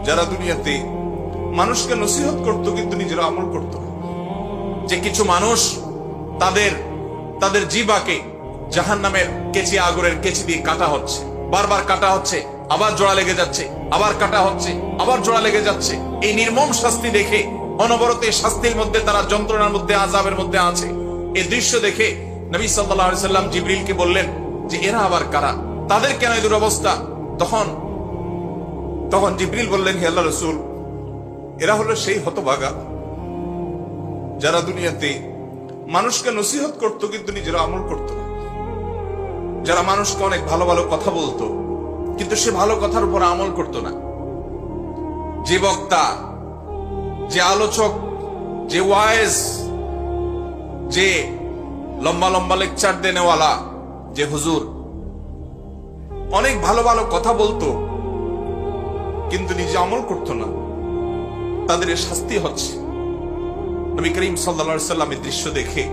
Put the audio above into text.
যারা দুনিয়াতে মানুষকে নসিহত করত কিন্তু নিজেরা আমল করত না। যে কিছু মানুষ তাদের জিবাকে জাহান্নামের কেচি, আগরের কেচি দিয়ে কাটা হচ্ছে, বারবার কাটা হচ্ছে, আবার জোড়া লেগে যাচ্ছে, আবার কাটা হচ্ছে, আবার জোড়া লেগে যাচ্ছে। এই নির্মম শাস্তি দেখে অনবরত এই শাস্তির মধ্যে তারা যন্ত্রণার মধ্যে, আযাবের মধ্যে আছে। এই দৃশ্য দেখে নবী সাল্লাল্লাহু আলাইহি সাল্লাম জিবরিলকে বললেন যে এরা আবার কারা, তাদের কেন এই দুরবস্থা? তখন জিবরিল বললেন, হে আল্লাহর রাসূল, এরা হলো সেই হতভাগা যারা দুনিয়াতে মানুষকে নসিহত করত কিন্তু নিজেরা আমল করত না। যারা মানুষকে অনেক ভালো ভালো কথা বলতো কিন্তু সে ভালো কথার উপর আমল করত না। যে বক্তা, যে আলোচক, যে ওয়াইজ, যে লম্বা লম্বা লেকচার দেনেওয়ালা, যে হুজুর অনেক ভালো ভালো কথা বলতো কিন্তু নিজে আমল করত না, তাদের শাস্তি হচ্ছে। নবী করিম সাল্লাল্লাহু আলাইহি ওয়াসাল্লাম এই দৃশ্য দেখে